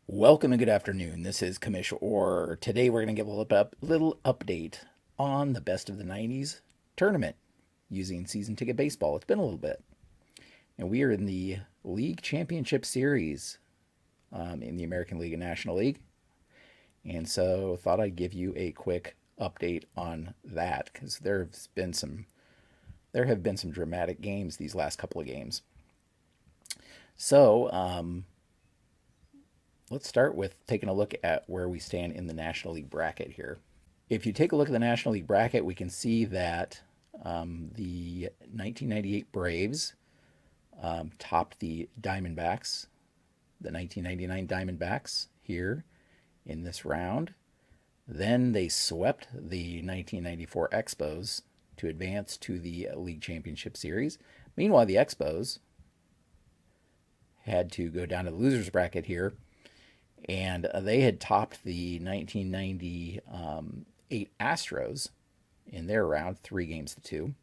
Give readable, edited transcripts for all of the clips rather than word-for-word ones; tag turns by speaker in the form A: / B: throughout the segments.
A: Welcome and good afternoon. This is Commish Orr. Today we're going to give a little update on the Best of the 90s tournament using season ticket baseball. It's been a little bit. And we are in the League Championship Series in the American League and National League. And so thought I'd give you a quick update on that because there have been some dramatic games these last couple of games. So let's start with taking a look at where we stand in the National League bracket here. If you take a look at the National League bracket, we can see that the 1998 Braves topped the Diamondbacks, the 1999 Diamondbacks here in this round. Then they swept the 1994 Expos to advance to the League Championship Series. Meanwhile, the Expos had to go down to the losers bracket here, and they had topped the 1998 Astros in their round, 3-2.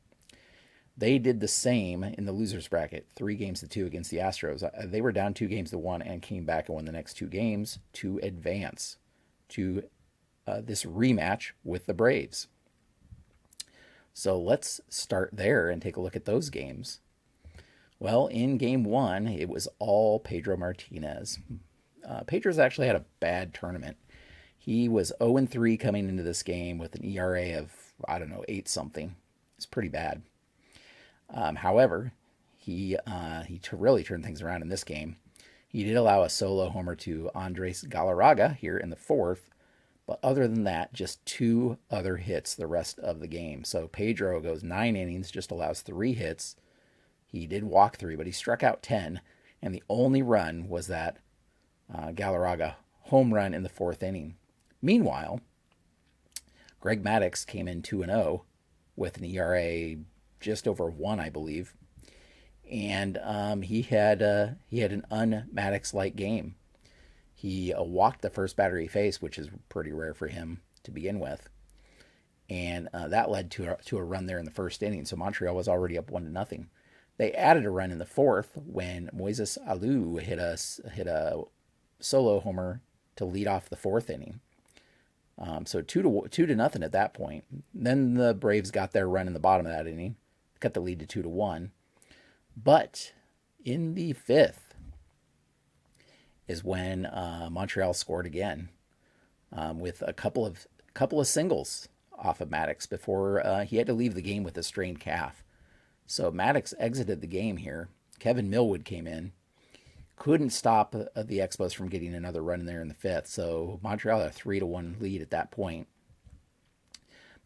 A: They did the same in the losers bracket, 3-2 against the Astros. They were down 2-1 and came back and won the next 2 games to advance to this rematch with the Braves. So let's start there and take a look at those games. Well, in game 1, it was all Pedro Martinez. Pedro's actually had a bad tournament. He was 0-3 coming into this game with an ERA of, 8 something. It's pretty bad. However, he really turned things around in this game. He did allow a solo homer to Andres Galarraga here in the 4th, but other than that, just 2 other hits the rest of the game. So Pedro goes 9 innings, just allows 3 hits. He did walk 3, but he struck out 10, and the only run was that Galarraga home run in the 4th inning. Meanwhile, Greg Maddux came in 2-0 with an ERA just over 1, I believe, and he had an un-Maddux-like game. He walked the first batter he faced, which is pretty rare for him to begin with, and that led to a run there in the 1st inning. So Montreal was already up 1-0. They added a run in the 4th when Moises Alou hit a solo homer to lead off the 4th inning. So 2-0 at that point. Then the Braves got their run in the bottom of that inning, cut the lead to 2-1. But in the 5th is when Montreal scored again with a couple of singles off of Maddux before he had to leave the game with a strained calf. So Maddux exited the game here. Kevin Millwood came in. Couldn't stop the Expos from getting another run in there in the 5th. So Montreal had a 3-1 lead at that point.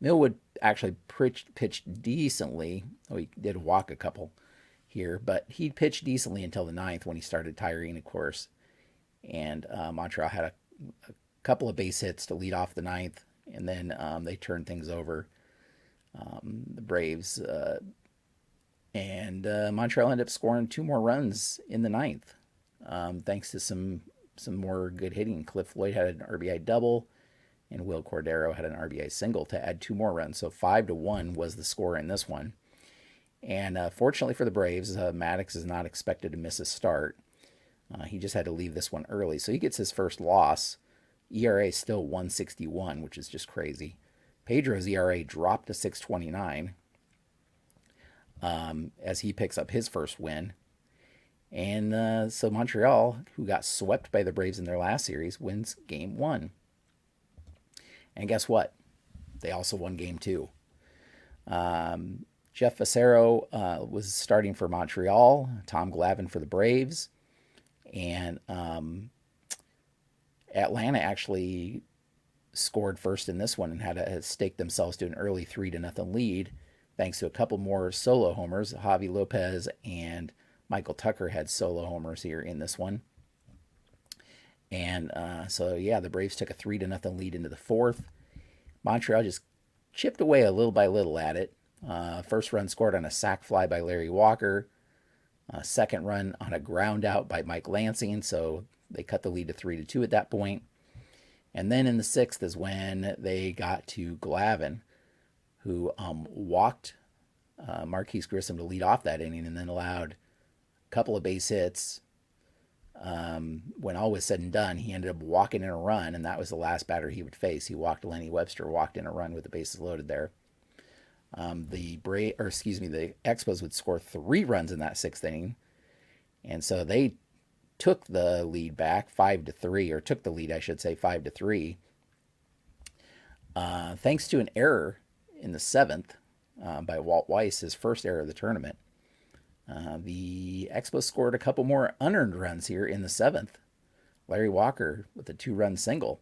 A: Millwood actually pitched decently. Oh, he did walk a couple here, but he pitched decently until the 9th when he started tiring, of course. And Montreal had a couple of base hits to lead off the 9th, and then they turned things over. The Braves and Montreal ended up scoring 2 more runs in the 9th, thanks to some more good hitting. Cliff Floyd had an RBI double, and Will Cordero had an RBI single to add 2 more runs. So 5-1 was the score in this one. And fortunately for the Braves, Maddux is not expected to miss a start. He just had to leave this one early, so he gets his first loss. ERA is still 161, which is just crazy. Pedro's ERA dropped to 629. As he picks up his first win. And so Montreal, who got swept by the Braves in their last series, wins game 1. And guess what? They also won game 2. Jeff Fassero was starting for Montreal, Tom Glavine for the Braves, and Atlanta actually scored first in this one and had to stake themselves to an early 3-0 lead. Thanks to a couple more solo homers. Javi Lopez and Michael Tucker had solo homers here in this one. And the Braves took a 3-0 lead into the 4th. Montreal just chipped away a little by little at it. First run scored on a sac fly by Larry Walker. Second run on a ground out by Mike Lansing. So they cut the lead to 3-2 at that point. And then in the 6th is when they got to Glavine, who walked Marquise Grissom to lead off that inning and then allowed a couple of base hits, When all was said and done, he ended up walking in a run, and that was the last batter he would face. He walked Lenny Webster, walked in a run with the bases loaded there. The Expos would score 3 runs in that 6th inning, and so they took the lead back 5-3, or took the lead, I should say, 5-3, thanks to an error in the 7th by Walt Weiss, his first error of the tournament. The Expos scored a couple more unearned runs here in the 7th. Larry Walker with a 2-run single,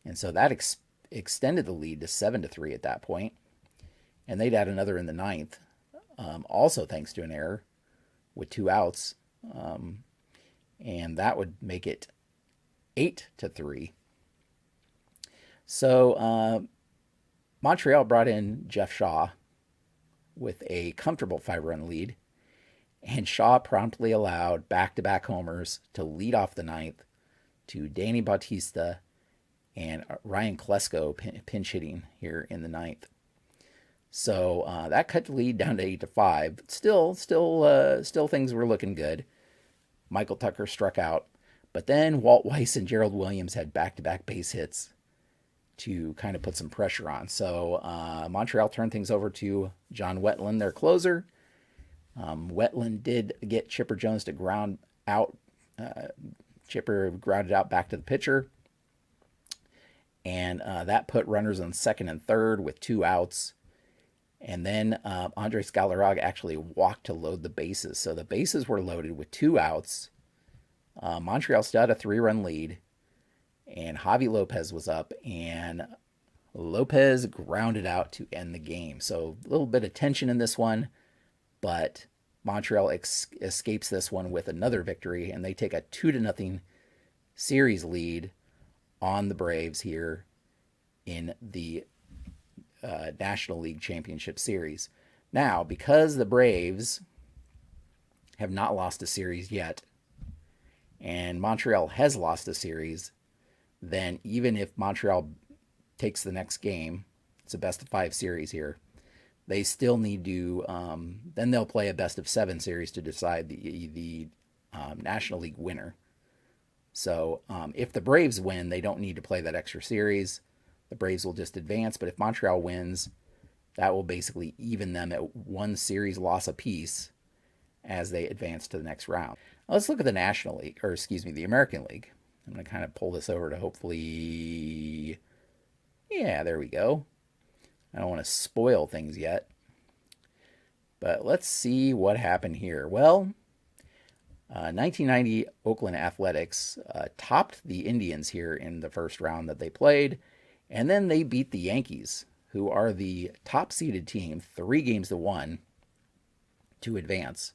A: and so that extended the lead to 7-3 at that point. And they'd add another in the 9th, also thanks to an error with 2 outs. And that would make it 8-3. So Montreal brought in Jeff Shaw with a comfortable 5-run lead, and Shaw promptly allowed back-to-back homers to lead off the 9th to Danny Bautista and Ryan Klesko pinch hitting here in the 9th. So that cut the lead down to 8-5. Still things were looking good. Michael Tucker struck out, but then Walt Weiss and Gerald Williams had back-to-back base hits to kind of put some pressure on. So Montreal turned things over to John Wetteland, their closer. Wetteland did get Chipper Jones to ground out. Chipper grounded out back to the pitcher, and that put runners on second and third with 2 outs. And then Andres Galarraga actually walked to load the bases. So the bases were loaded with 2 outs. Montreal still had a 3-run lead, and Javi Lopez was up, and Lopez grounded out to end the game. So a little bit of tension in this one, but Montreal escapes this one with another victory, and they take a 2-0 series lead on the Braves here in the National League Championship Series. Now, because the Braves have not lost a series yet, and Montreal has lost a series, then even if Montreal takes the next game, it's a best-of-5 series here, they still need to, then they'll play a best-of-7 series to decide the National League winner. So if the Braves win, they don't need to play that extra series. The Braves will just advance, but if Montreal wins, that will basically even them at 1 series loss apiece as they advance to the next round. Now let's look at the National League, or the American League. I'm going to kind of pull this over to hopefully, yeah, there we go. I don't want to spoil things yet, but let's see what happened here. Well, 1990 Oakland Athletics topped the Indians here in the first round that they played, and then they beat the Yankees, who are the top-seeded team, 3-1 to advance.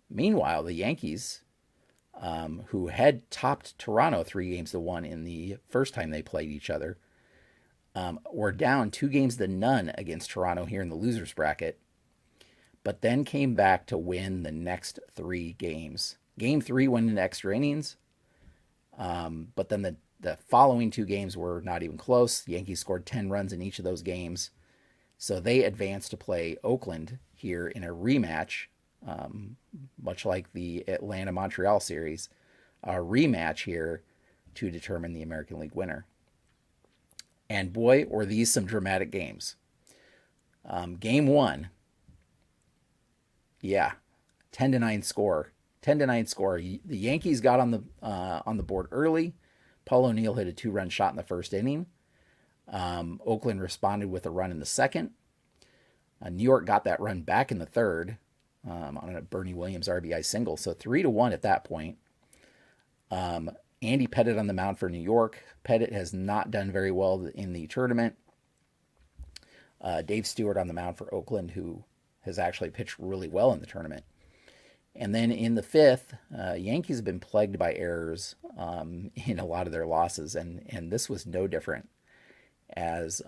A: Meanwhile, the Yankees, who had topped Toronto 3-1 in the first time they played each other, were down 2-0 against Toronto here in the losers bracket, but then came back to win the next 3 games. Game 3 went into extra innings, but then the following 2 games were not even close. The Yankees scored 10 runs in each of those games, so they advanced to play Oakland here in a rematch, much like the Atlanta-Montreal series, a rematch here to determine the American League winner. And boy, were these some dramatic games. Game 1, yeah, 10-9 score. 10-9 score. The Yankees got on the board early. Paul O'Neill hit a 2-run shot in the first inning. Oakland responded with a run in the second. New York got that run back in the third on a Bernie Williams RBI single. So 3-1 at that point. Andy Pettitte on the mound for New York. Pettitte has not done very well in the tournament. Dave Stewart on the mound for Oakland, who has actually pitched really well in the tournament. And then in the 5th, Yankees have been plagued by errors in a lot of their losses, and this was no different, as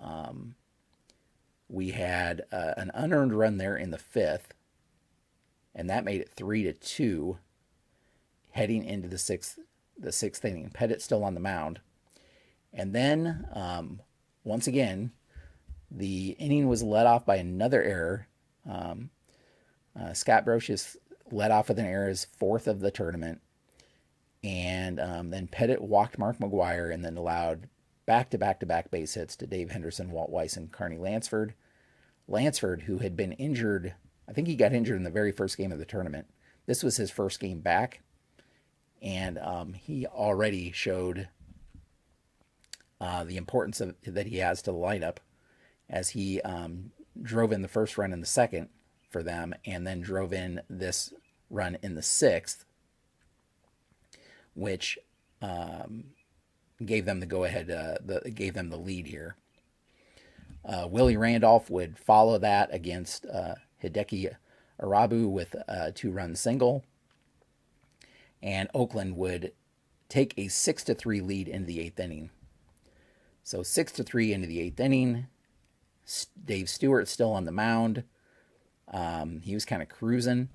A: we had an unearned run there in the 5th, and that made it 3-2 heading into the sixth inning. Pettitte still on the mound. And then, once again, the inning was led off by another error. Scott Brocious led off with an error, his 4th of the tournament. And then Pettit walked Mark McGwire and then allowed back-to-back-to-back base hits to Dave Henderson, Walt Weiss, and Carney Lansford. Lansford, who had been injured, I think he got injured in the very first game of the tournament. This was his first game back, and he already showed the importance that he has to the lineup, as he drove in the first run in the second for them, and then drove in this run in the sixth, which gave them the go-ahead, gave them the lead here. Willie Randolph would follow that against Hideki Arabu with a 2-run single, and Oakland would take a 6-3 lead into the 8th inning. So 6-3 into the 8th inning. Dave Stewart still on the mound. He was kind of cruising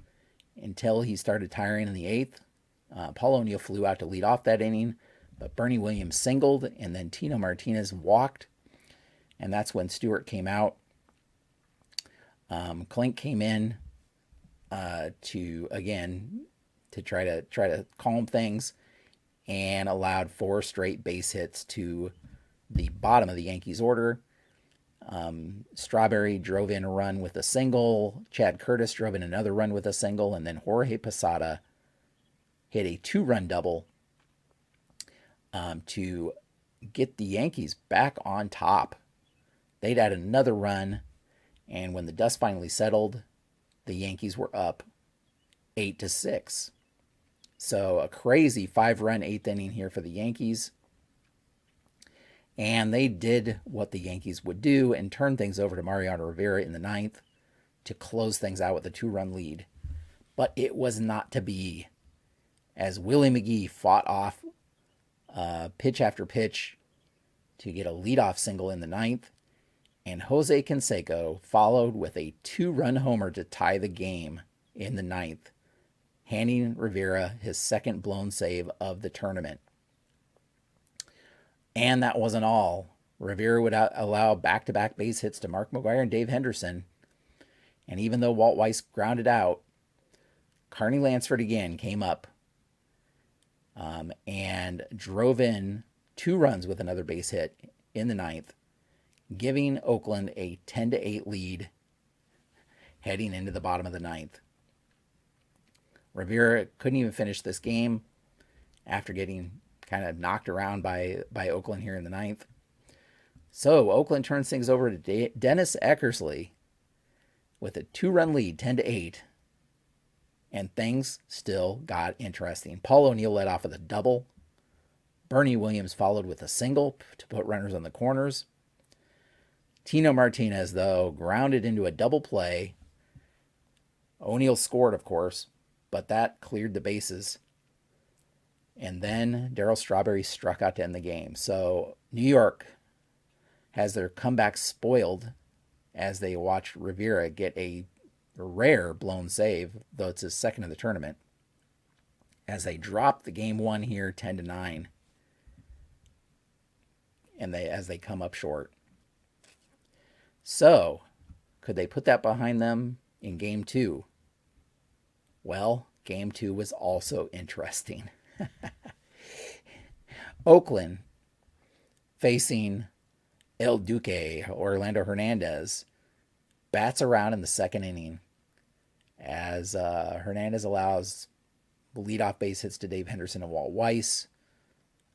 A: until he started tiring in the 8th. Paul O'Neill flew out to lead off that inning, but Bernie Williams singled, and then Tino Martinez walked, and that's when Stewart came out. Klink came in to try to calm things, and allowed 4 straight base hits to the bottom of the Yankees order. Strawberry drove in a run with a single. Chad Curtis drove in another run with a single, and then Jorge Posada hit a 2-run double to get the Yankees back on top. They'd had another run, and when the dust finally settled, the Yankees were up 8-6. So a crazy 5-run 8th inning here for the Yankees. And they did what the Yankees would do and turn things over to Mariano Rivera in the 9th to close things out with a 2-run lead. But it was not to be, as Willie McGee fought off pitch after pitch to get a leadoff single in the 9th. And Jose Canseco followed with a 2-run homer to tie the game in the 9th, handing Rivera his second blown save of the tournament. And that wasn't all. Rivera would allow back-to-back base hits to Mark McGwire and Dave Henderson. And even though Walt Weiss grounded out, Carney Lansford again came up and drove in 2 runs with another base hit in the 9th, giving Oakland a 10-8 lead heading into the bottom of the 9th. Rivera couldn't even finish this game after getting kind of knocked around by Oakland here in the 9th. So Oakland turns things over to Dennis Eckersley with a 2-run lead, 10-8. And things still got interesting. Paul O'Neill led off with a double. Bernie Williams followed with a single to put runners on the corners. Tino Martinez, though, grounded into a double play. O'Neill scored, of course, but that cleared the bases. And then Darryl Strawberry struck out to end the game. So New York has their comeback spoiled as they watch Rivera get a rare blown save, though it's his second of the tournament, as they drop the game 1 here 10-9, and as they come up short. So could they put that behind them in game 2? Well, game 2 was also interesting. Oakland facing El Duque, Orlando Hernandez, bats around in the 2nd inning as Hernandez allows leadoff base hits to Dave Henderson and Walt Weiss.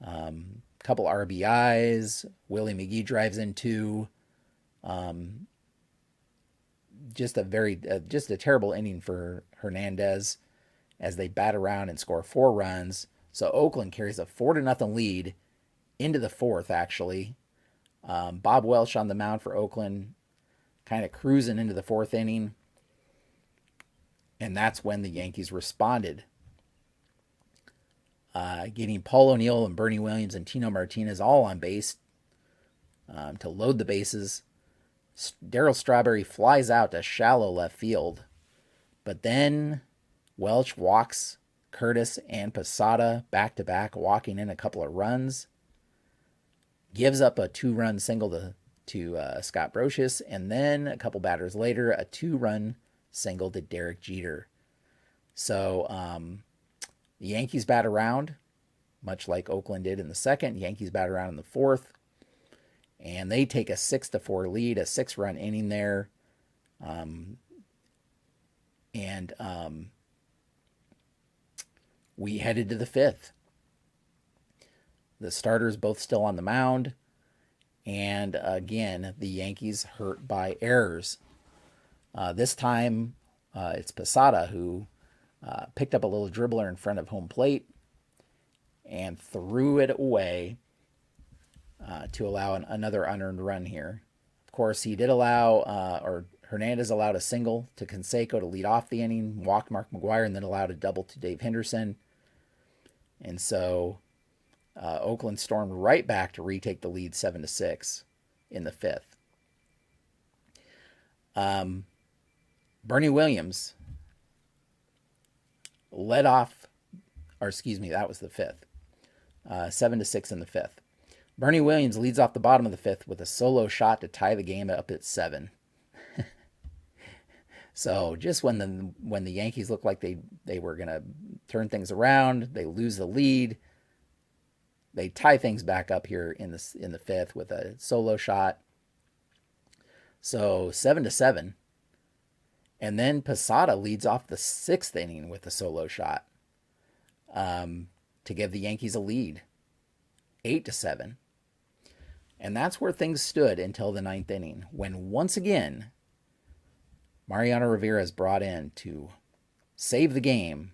A: Couple RBIs. Willie McGee drives in 2. Just a terrible inning for Hernandez as they bat around and score 4 runs. So Oakland carries a 4-0 lead into the 4th, actually. Bob Welch on the mound for Oakland, kind of cruising into the 4th inning. And that's when the Yankees responded, getting Paul O'Neill and Bernie Williams and Tino Martinez all on base to load the bases. Darryl Strawberry flies out to shallow left field. But then Welch walks Curtis and Posada back-to-back, walking in a couple of runs. Gives up a 2-run single to Scott Brocious, and then a couple batters later, a 2-run single to Derek Jeter. So the Yankees bat around, much like Oakland did in the second. Yankees bat around in the fourth, and they take a 6-4 lead, a 6-run inning there. And we headed to the fifth. The starters both still on the mound. And again, the Yankees hurt by errors. This time, it's Posada who picked up a little dribbler in front of home plate and threw it away to allow another unearned run here. Of course, he did allow, or Hernandez allowed a single to Canseco to lead off the inning, walked Mark McGwire, and then allowed a double to Dave Henderson. And so Oakland stormed right back to retake the lead 7-6 in the fifth. Bernie Williams led off, or excuse me, that was the fifth. 7-6 in the fifth. Bernie Williams leads off the bottom of the fifth with a solo shot to tie the game up at 7. So just when the Yankees looked like they were going to turn things around, they lose the lead. They tie things back up here in the fifth with a solo shot. So 7-7. And then Posada leads off the sixth inning with a solo shot to give the Yankees a lead, 8-7. And that's where things stood until the ninth inning, when once again Mariano Rivera is brought in to save the game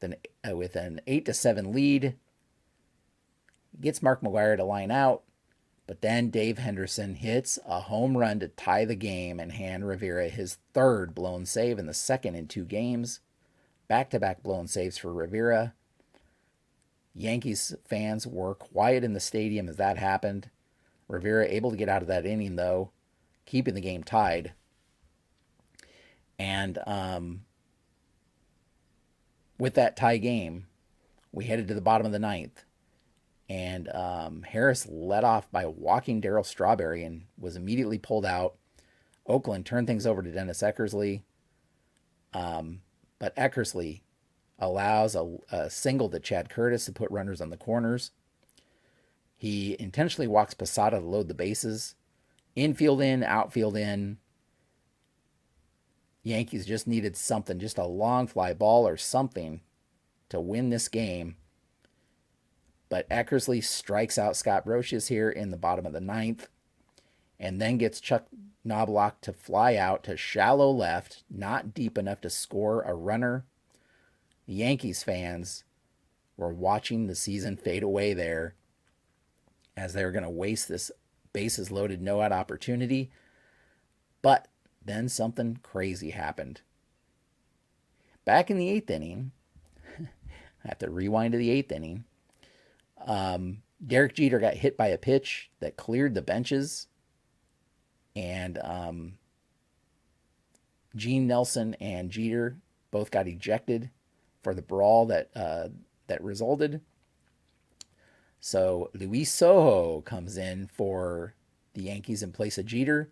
A: with an 8-7 lead. Gets Mark McGwire to line out, but then Dave Henderson hits a home run to tie the game and hand Rivera his third blown save and the second in 2 games. Back-to-back blown saves for Rivera. Yankees fans were quiet in the stadium as that happened. Rivera able to get out of that inning, though, keeping the game tied. And with that tie game, we headed to the bottom of the ninth. And Harris led off by walking Darryl Strawberry and was immediately pulled out. Oakland turned things over to Dennis Eckersley. But Eckersley allows a single to Chad Curtis to put runners on the corners. He intentionally walks Posada to load the bases. Infield in, outfield in. Yankees just needed something, just a long fly ball or something to win this game. But Eckersley strikes out Scott Brocious here in the bottom of the ninth and then gets Chuck Knobloch to fly out to shallow left, not deep enough to score a runner. The Yankees fans were watching the season fade away there as they were going to waste this bases loaded no-out opportunity. But then something crazy happened. Back in the 8th inning, I have to rewind to the 8th inning, Derek Jeter got hit by a pitch that cleared the benches, and Gene Nelson and Jeter both got ejected for the brawl that resulted. So Luis Sojo comes in for the Yankees in place of Jeter,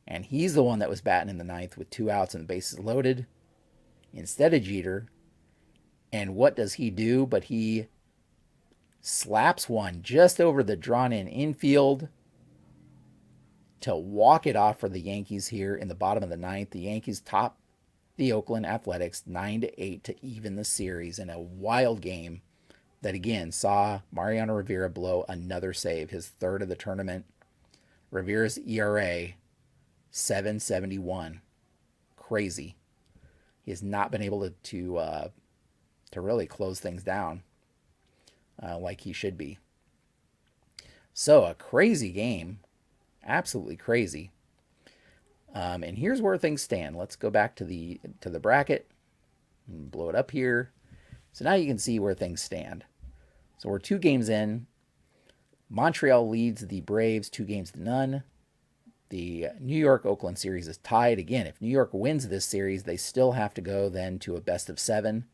A: and he's the one that was batting in the ninth with 2 outs and the bases loaded instead of Jeter. And what does he do? But he slaps one just over the drawn-in infield to walk it off for the Yankees here in the bottom of the ninth. The Yankees top the Oakland Athletics 9-8 to even the series in a wild game that again saw Mariano Rivera blow another save, his third of the tournament. Rivera's ERA 7.71. Crazy. He has not been able to really close things down like he should be. So a crazy game, absolutely crazy. And here's where things stand. Let's go back to the bracket and blow it up here. So now you can see where things stand. So we're 2 games in. Montreal leads the Braves 2-0. The New York-Oakland series is tied. Again, if New York wins this series, they still have to go then to a best of 7.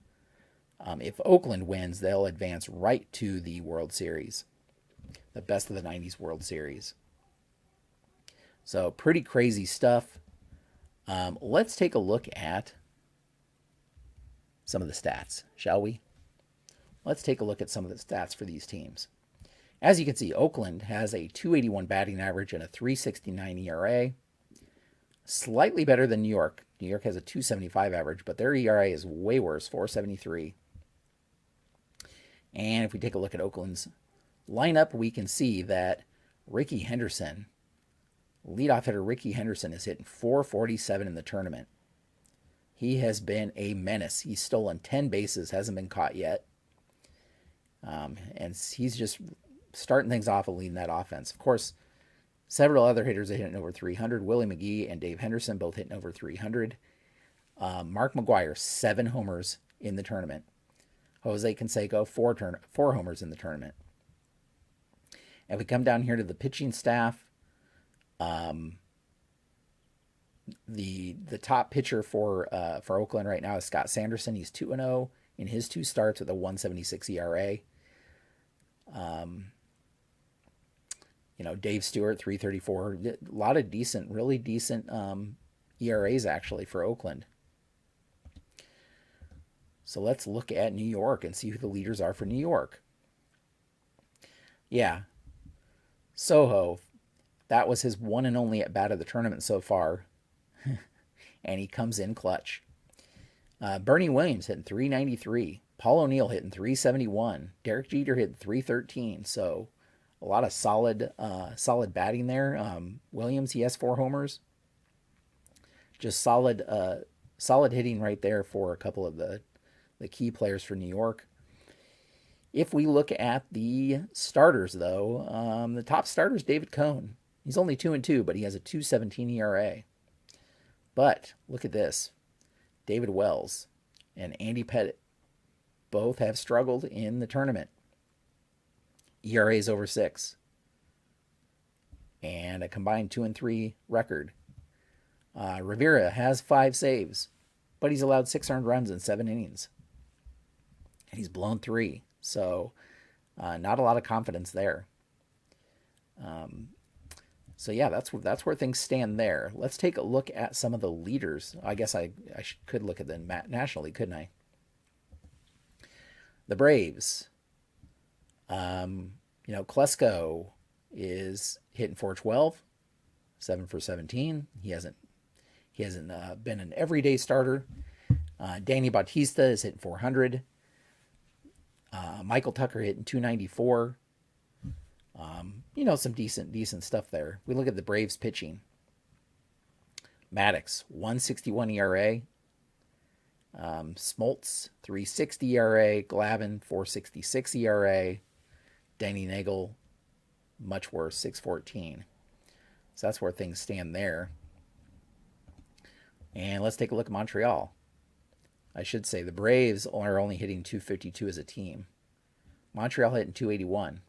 A: If Oakland wins, they'll advance right to the World Series, the best of the 90s World Series. So pretty crazy stuff. Let's take a look at some of the stats, shall we? Let's take a look at some of the stats for these teams. As you can see, Oakland has a 281 batting average and a 369 ERA. Slightly better than New York. New York has a 275 average, but their ERA is way worse, 473. And if we take a look at Oakland's lineup, we can see that Ricky Henderson, leadoff hitter Ricky Henderson, is hitting 447 in the tournament. He has been a menace. He's stolen 10 bases, hasn't been caught yet. And he's just starting things off and leading that offense. Of course, several other hitters are hitting over 300. Willie McGee and Dave Henderson both hitting over 300. Mark McGwire, 7 homers in the tournament. Jose Canseco, 4 homers in the tournament. If we come down here to the pitching staff, the top pitcher for Oakland right now is Scott Sanderson. He's 2-0 in his 2 starts with a 176 ERA. Dave Stewart, 334. A lot of really decent ERAs actually for Oakland. So let's look at New York and see who the leaders are for New York. Yeah, Soho, that was his one and only at bat of the tournament so far. And he comes in clutch. Bernie Williams hitting 393. Paul O'Neill hitting 371. Derek Jeter hitting 313. So a lot of solid batting there. Williams, he has 4 homers. Just solid hitting right there for a couple of the key players for New York. If we look at the starters, though, the top starter is David Cone. He's only 2-2, but he has a 2.17 ERA. But look at this. David Wells and Andy Pettit both have struggled in the tournament. ERA is over 6. And a combined 2-3 record. Rivera has 5 saves, but he's allowed 6 earned runs in 7 innings. And he's blown 3. So not a lot of confidence there. So yeah, that's where things stand there. Let's take a look at some of the leaders. I guess I could look at the National League, couldn't I? The Braves. Klesko is hitting 412, 7 for 17. He hasn't been an everyday starter. Danny Bautista is hitting 400. Michael Tucker hitting 294. Some decent stuff there. We look at the Braves pitching. Maddox, 161 ERA. Smoltz, 360 ERA. Glavine, 466 ERA. Danny Nagel, much worse, 614. So that's where things stand there. And let's take a look at Montreal. I should say the Braves are only hitting 252 as a team. Montreal hitting 281.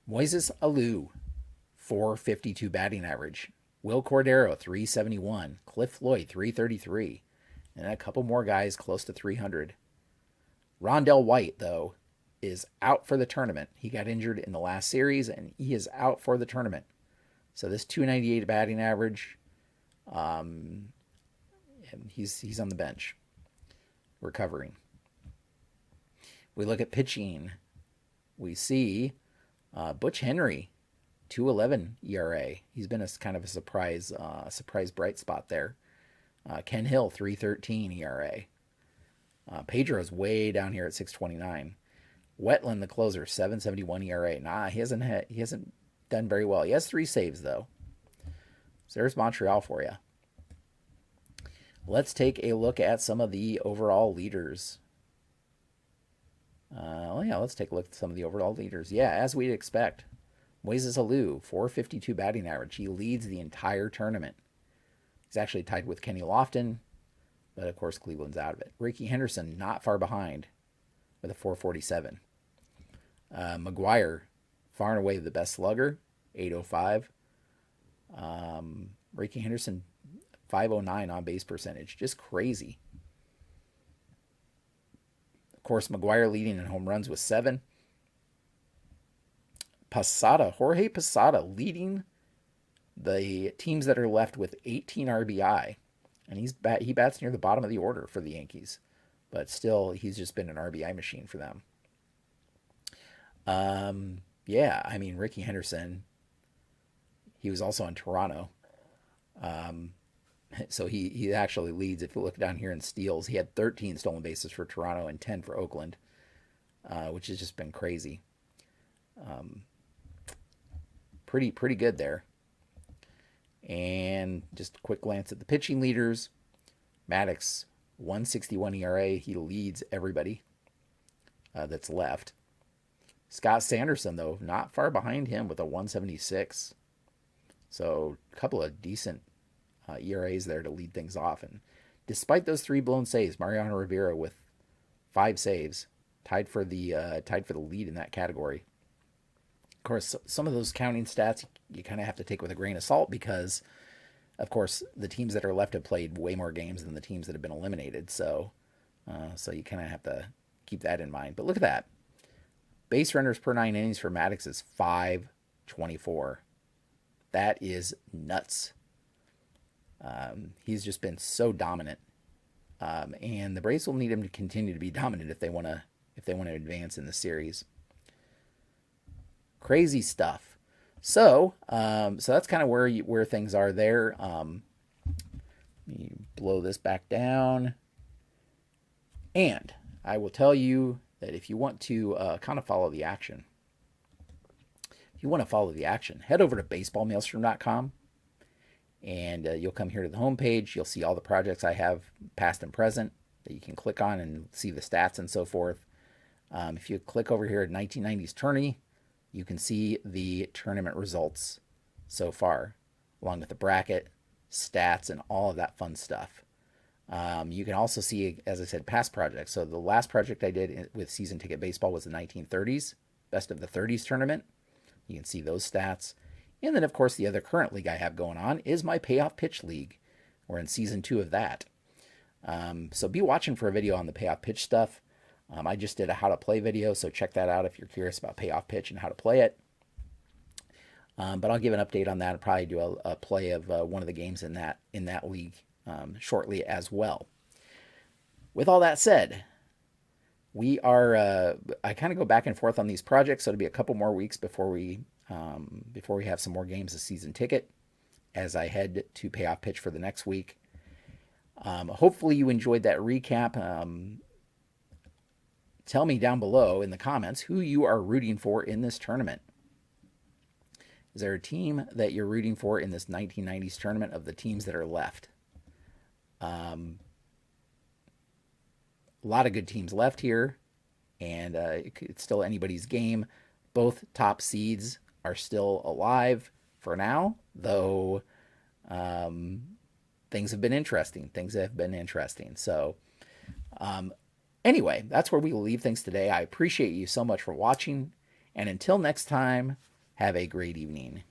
A: Moises Alou, 452 batting average. Will Cordero, 371. Cliff Floyd, 333. And a couple more guys close to 300. Rondell White, though, is out for the tournament. He got injured in the last series, and he is out for the tournament. So this 298 batting average, and he's on the bench, recovering. We look at pitching. We see Butch Henry, 2.11 ERA. He's been a kind of a surprise bright spot there. Ken Hill, 3.13 ERA. Pedro's way down here at 6.29. Wetland, the closer, 7.71 ERA. He hasn't done very well. He has 3 saves though. So there's Montreal for you. Let's take a look at some of the overall leaders. Let's take a look at some of the overall leaders. Yeah, as we'd expect. Moises Alou, 452 batting average. He leads the entire tournament. He's actually tied with Kenny Lofton, but of course Cleveland's out of it. Ricky Henderson, not far behind, with a 447. McGwire, far and away the best slugger, 805. Ricky Henderson, 509 on base percentage. Just crazy. Of course, McGwire leading in home runs with 7. Jorge Posada leading the teams that are left with 18 RBI. And he bats near the bottom of the order for the Yankees. but still, he's just been an RBI machine for them. Yeah, I mean, Ricky Henderson, he was also in Toronto. So he actually leads. If you look down here in steals, he had 13 stolen bases for Toronto and 10 for Oakland, which has just been crazy. Pretty good there. And just a quick glance at the pitching leaders. Maddox, 161 ERA. He leads everybody that's left. Scott Sanderson, though, not far behind him with a 176. So a couple of decent ERAs there to lead things off. And despite those 3 blown saves, Mariano Rivera with 5 saves, tied for the lead in that category. Of course, some of those counting stats you kind of have to take with a grain of salt because, of course, the teams that are left have played way more games than the teams that have been eliminated. So you kind of have to keep that in mind. But look at that. Base runners per 9 innings for Maddox is 524. That is nuts. He's just been so dominant. And the Braves will need him to continue to be dominant if they want to advance in the series. Crazy stuff. So that's kind of where things are there. Let me blow this back down. And I will tell you that if you want to kind of follow the action, head over to baseballmaelstrom.com and you'll come here to the homepage. You'll see all the projects I have past and present that you can click on and see the stats and so forth. If you click over here at 1990s Tourney, you can see the tournament results so far, along with the bracket, stats, and all of that fun stuff. You can also see, as I said, past projects. So the last project I did with Season Ticket Baseball was the 1930s, Best of the 30s tournament. You can see those stats. And then, of course, the other current league I have going on is my Payoff Pitch League. We're in Season 2 of that. So be watching for a video on the Payoff Pitch stuff. I just did a how to play video, so check that out if you're curious about Payoff Pitch and how to play it. But I'll give an update on that and probably do a play of one of the games in that league shortly as well. With all that said, we are. I kind of go back and forth on these projects, so it'll be a couple more weeks before we have some more games of Season Ticket as I head to Payoff Pitch for the next week. Hopefully you enjoyed that recap. Tell me down below in the comments who you are rooting for in this tournament. Is there a team that you're rooting for in this 1990s tournament of the teams that are left? A lot of good teams left here, and it's still anybody's game. Both top seeds are still alive for now, though things have been interesting. So anyway, that's where we will leave things today. I appreciate you so much for watching, and until next time, have a great evening.